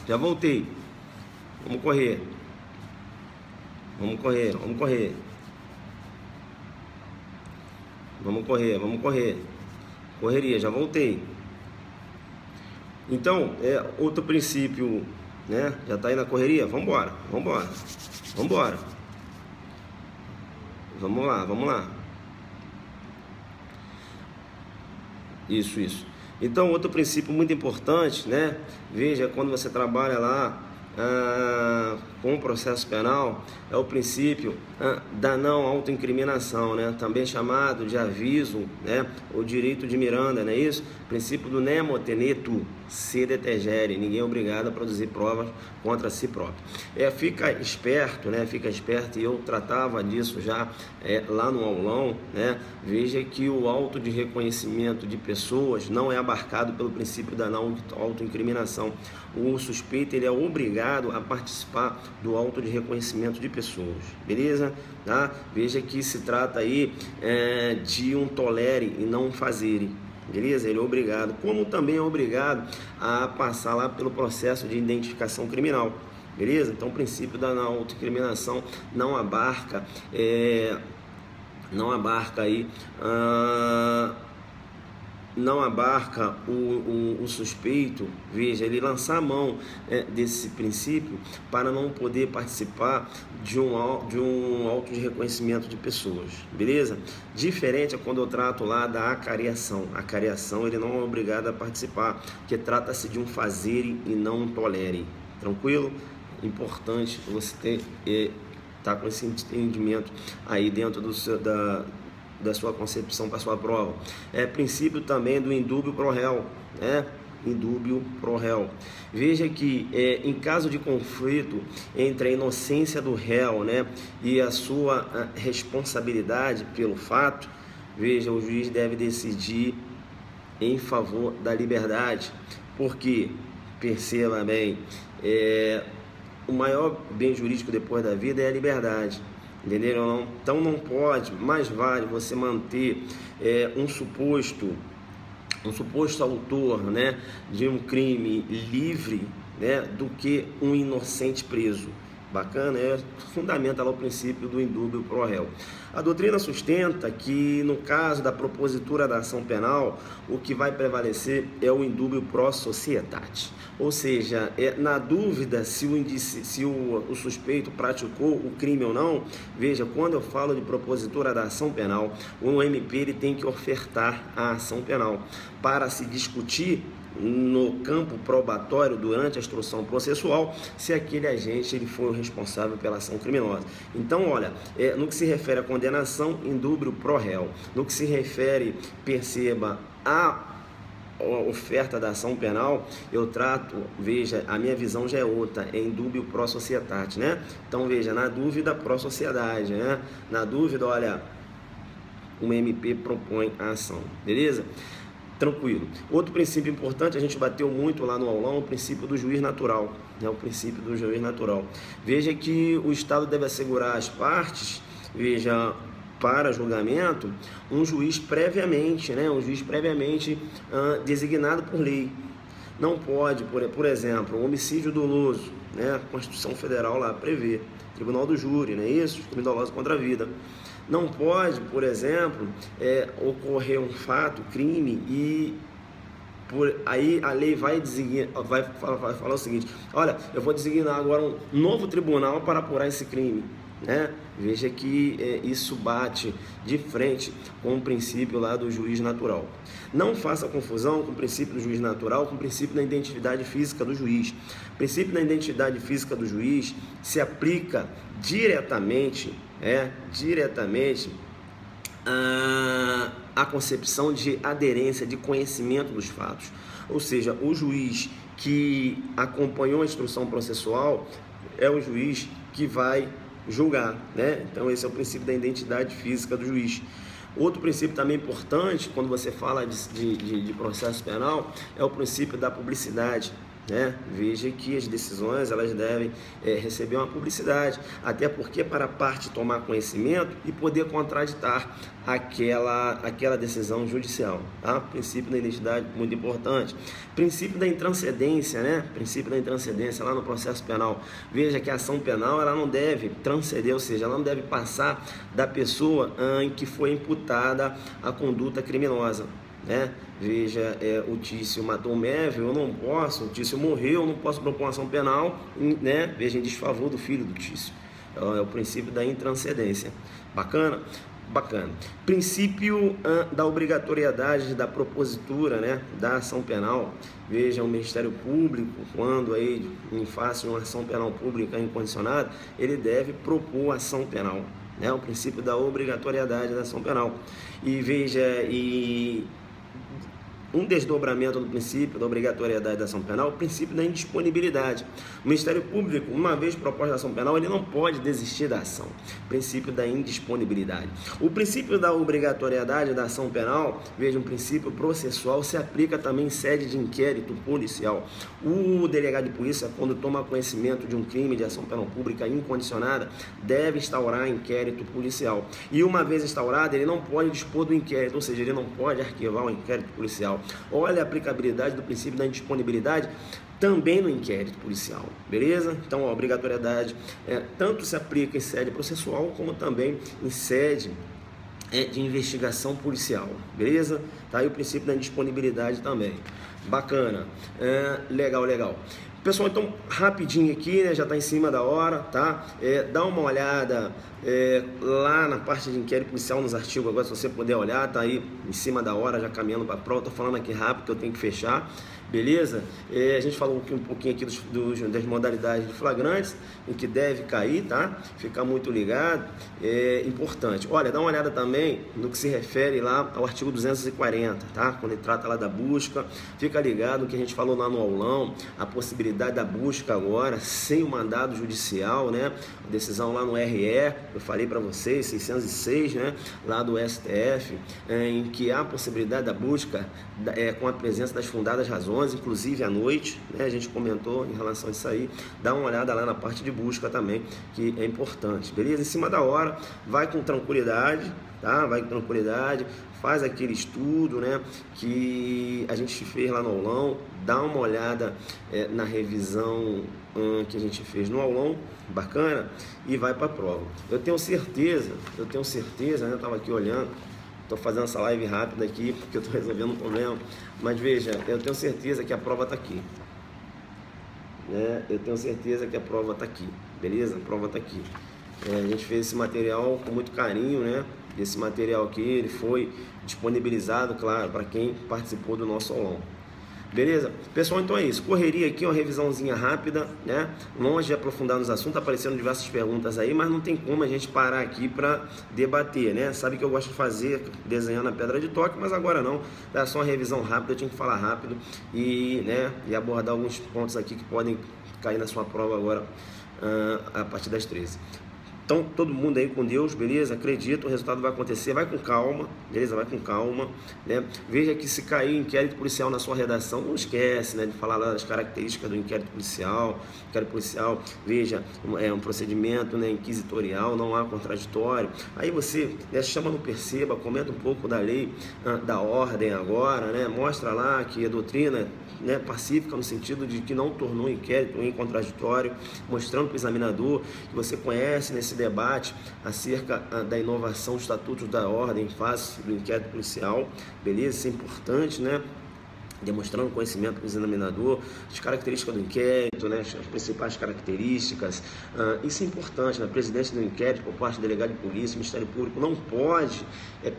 Já voltei. Vamos correr. Vamos correr, vamos correr. Vamos correr, vamos correr. Correria, já voltei. Então, outro princípio, né? Já tá aí na correria? Vamos embora, vamos embora. Vamos embora. Vamos lá, vamos lá. Isso. Então, outro princípio muito importante, né? Veja, quando você trabalha lá com o processo penal, é o princípio da não autoincriminação, né? Também chamado de aviso, né? O direito de Miranda, não é isso? Princípio do nemo tenetur sede tegere, ninguém é obrigado a produzir provas contra si próprio. Fica esperto, né? Fica esperto, e eu tratava disso já lá no aulão, né? Veja que o auto de reconhecimento de pessoas não é abarcado pelo princípio da não autoincriminação. O suspeito, ele é obrigado a participar do auto de reconhecimento de pessoas, beleza? Tá? Veja que se trata aí de um tolere e não um fazere, beleza? Ele é obrigado, como também é obrigado a passar lá pelo processo de identificação criminal, beleza? Então o princípio da não autoincriminação não abarca o suspeito, veja, ele lançar a mão desse princípio para não poder participar de um auto de reconhecimento de pessoas, beleza? Diferente é quando eu trato lá da acariação. A acariação, ele não é obrigado a participar, porque trata-se de um fazer e não um tolere, tranquilo? Importante você tá com esse entendimento aí dentro da sua concepção para sua prova. Princípio também do indúbio pro réu, né? Indúbio pro réu. Veja que em caso de conflito entre a inocência do réu, né, e a sua responsabilidade pelo fato, veja, o juiz deve decidir em favor da liberdade, porque, perceba bem, o maior bem jurídico depois da vida é a liberdade. Entenderam ou não? Então não pode, mais vale você manter um suposto autor, né, de um crime livre, né, do que um inocente preso. Bacana, fundamenta lá o princípio do indúbio pro réu. A doutrina sustenta que, no caso da propositura da ação penal, o que vai prevalecer é o indúbio pro societate. Ou seja, na dúvida se o suspeito praticou o crime ou não, veja, quando eu falo de propositura da ação penal, o MP ele tem que ofertar a ação penal para se discutir no campo probatório durante a instrução processual se aquele agente ele foi o responsável pela ação criminosa. Então, olha, no que se refere à condenação, indúbio pro réu. No que se refere, perceba, a oferta da ação penal, eu trato, veja, a minha visão já é outra, é indúbio pro societate, né? Então, veja, na dúvida, pro sociedade, né? Na dúvida, olha, o MP propõe a ação, beleza? Tranquilo. Outro princípio importante, a gente bateu muito lá no aulão, o princípio do juiz natural, né? O princípio do juiz natural. Veja que o Estado deve assegurar às partes, veja, para julgamento, um juiz previamente, né? Um juiz previamente designado por lei. Não pode, por exemplo, um homicídio doloso, né? A Constituição Federal lá prevê, Tribunal do Júri, não é isso? Crime doloso contra a vida. Não pode, por exemplo, ocorrer um fato, crime, e aí a lei vai falar o seguinte: olha, eu vou designar agora um novo tribunal para apurar esse crime, né? Veja que isso bate de frente com o princípio lá do juiz natural. Não faça confusão com o princípio do juiz natural com o princípio da identidade física do juiz. O princípio da identidade física do juiz se aplica diretamente a concepção de aderência, de conhecimento dos fatos. Ou seja, o juiz que acompanhou a instrução processual é o juiz que vai julgar, né? Então esse é o princípio da identidade física do juiz. Outro princípio também importante, quando você fala de processo penal, é o princípio da publicidade. né? Veja que as decisões elas devem receber uma publicidade, até porque para a parte tomar conhecimento e poder contraditar aquela decisão judicial, tá? Princípio da identidade, muito importante. Princípio da intranscendência, né? Princípio da intranscendência lá no processo penal. Veja que a ação penal ela não deve transcender, ou seja, ela não deve passar da pessoa em que foi imputada a conduta criminosa, né? Veja, o Tício matou o Mévio, eu não posso, o Tício morreu, eu não posso propor uma ação penal, né? Veja, em desfavor do filho do Tício. Então, é o princípio da intranscendência. Bacana? Bacana. Princípio da obrigatoriedade da propositura, né, da ação penal. Veja, o Ministério Público, quando aí em face de uma ação penal pública incondicionada, ele deve propor ação penal, né, o princípio da obrigatoriedade da ação penal. E veja, um desdobramento do princípio da obrigatoriedade da ação penal, o princípio da indisponibilidade. O Ministério Público, uma vez proposta a ação penal, ele não pode desistir da ação. Princípio da indisponibilidade. O princípio da obrigatoriedade da ação penal, veja, um princípio processual, se aplica também em sede de inquérito policial. O delegado de polícia, quando toma conhecimento de um crime de ação penal pública incondicionada, deve instaurar inquérito policial. E uma vez instaurado, ele não pode dispor do inquérito, ou seja, ele não pode arquivar o inquérito policial. Olha a aplicabilidade do princípio da indisponibilidade também no inquérito policial, beleza? Então a obrigatoriedade tanto se aplica em sede processual como também em sede de investigação policial, beleza? Tá aí o princípio da indisponibilidade também. Bacana, legal. Pessoal, então rapidinho aqui, né? Já está em cima da hora, tá? Dá uma olhada lá na parte de inquérito policial, nos artigos agora, se você puder olhar, tá aí em cima da hora, já caminhando para a prova. Tô falando aqui rápido que eu tenho que fechar, beleza? A gente falou um pouquinho aqui das modalidades de flagrantes, em que deve cair, tá? Ficar muito ligado, importante. Olha, dá uma olhada também no que se refere lá ao artigo 240, tá? Quando ele trata lá da busca, fica ligado no que a gente falou lá no aulão, a possibilidade da busca agora, sem o mandado judicial, né? A decisão lá no RE, eu falei para vocês, 606, né? Lá do STF, em que há a possibilidade da busca com a presença das fundadas razões, inclusive à noite, né? A gente comentou em relação a isso aí. Dá uma olhada lá na parte de busca também, que é importante, beleza? Em cima da hora, vai com tranquilidade, tá? Vai com tranquilidade, faz aquele estudo, né, que a gente fez lá no aulão, dá uma olhada na revisão que a gente fez no aulão, bacana, e vai para a prova. Eu tenho certeza, né, eu estava aqui olhando, estou fazendo essa live rápida aqui, porque eu estou resolvendo um problema, mas veja, eu tenho certeza que a prova está aqui. Eu tenho certeza que a prova está aqui, beleza? A prova está aqui. A gente fez esse material com muito carinho, né? Esse material aqui, ele foi disponibilizado, claro, para quem participou do nosso aulão. Beleza? Pessoal, então é isso. Correria aqui, uma revisãozinha rápida, né? Longe de aprofundar nos assuntos, aparecendo diversas perguntas aí, mas não tem como a gente parar aqui para debater, né? Sabe que eu gosto de fazer desenhando a pedra de toque, mas agora não. É só uma revisão rápida, eu tinha que falar rápido e abordar alguns pontos aqui que podem cair na sua prova agora a partir das 13. Então, todo mundo aí com Deus, beleza? Acredita, o resultado vai acontecer, vai com calma, beleza? Vai com calma, né? Veja que se cair inquérito policial na sua redação, não esquece, né, de falar lá das características do inquérito policial. Inquérito policial, veja, um procedimento, né, inquisitorial, não há contraditório. Aí você chama no perceba, comenta um pouco da lei da ordem agora, né? Mostra lá que a doutrina, né, pacífica no sentido de que não tornou o inquérito em contraditório, mostrando para o examinador que você conhece nesse debate acerca da inovação dos estatutos da ordem em face do inquérito policial, beleza? Isso é importante, né? Demonstrando conhecimento do examinador, as características do inquérito, né, as principais características. Isso é importante, né? Presidente do inquérito por parte do delegado de polícia, o Ministério Público não pode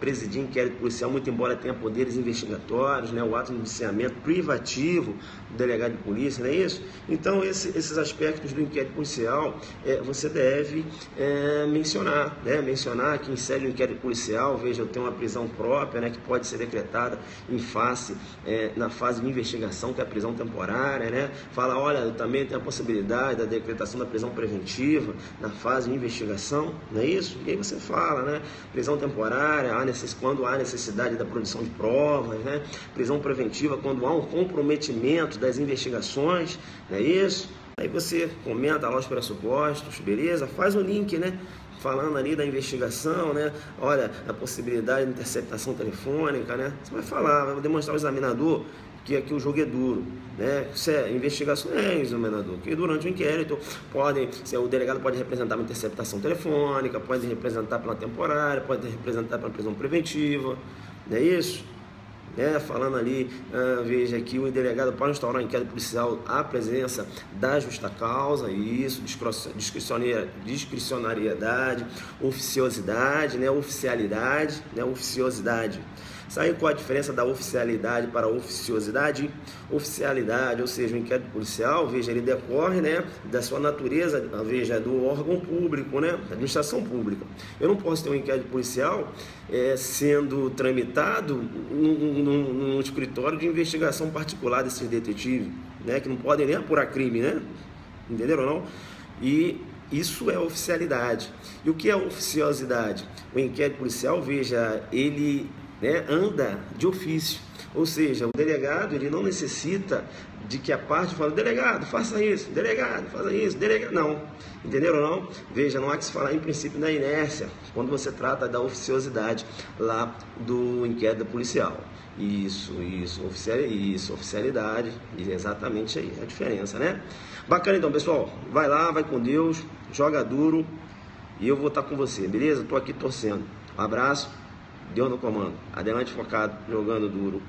presidir inquérito policial, muito embora tenha poderes investigatórios, né? O ato de indiciamento privativo do delegado de polícia, não é isso? Então, esses aspectos do inquérito policial você deve mencionar, né? Mencionar que em sede do inquérito policial, veja, eu tenho uma prisão própria, né, que pode ser decretada em face, na fase de investigação, que é a prisão temporária, né? Fala, olha, também tem a possibilidade da decretação da prisão preventiva na fase de investigação, não é isso? E aí você fala, né? Prisão temporária, quando há necessidade da produção de provas, né? Prisão preventiva, quando há um comprometimento das investigações, não é isso? Aí você comenta lá os pressupostos, beleza? Faz o link, né? Falando ali da investigação, né? Olha, a possibilidade de interceptação telefônica, né? Você vai falar, vai demonstrar ao examinador que aqui o jogo é duro, né? Investigação examinador, que durante o inquérito o delegado pode representar uma interceptação telefônica, pode representar pela temporária, pode representar pela prisão preventiva, não é isso? Falando ali, veja que o delegado pode instaurar um inquérito policial à presença da justa causa, isso, discricionariedade, oficiosidade, oficialidade, oficiosidade. Sabe qual a diferença da oficialidade para a oficiosidade? Oficialidade, ou seja, o inquérito policial, veja, ele decorre, da sua natureza, veja, do órgão público, da administração pública. Eu não posso ter um inquérito policial sendo tramitado num escritório de investigação particular desses detetives, que não podem nem apurar crime, entenderam ou não? E isso é oficialidade. E o que é oficiosidade? O inquérito policial, veja, ele anda de ofício, ou seja, o delegado ele não necessita de que a parte fale, delegado, faça isso, delegado, faça isso, delegado, não, entenderam ou não? Veja, não há que se falar em princípio da inércia, quando você trata da oficiosidade lá do inquérito policial. Isso, oficialidade, exatamente aí, a diferença, Bacana então, pessoal, vai lá, vai com Deus, joga duro, e eu vou estar com você, beleza? Tô aqui torcendo, um abraço. Deus no comando, adelante focado, jogando duro.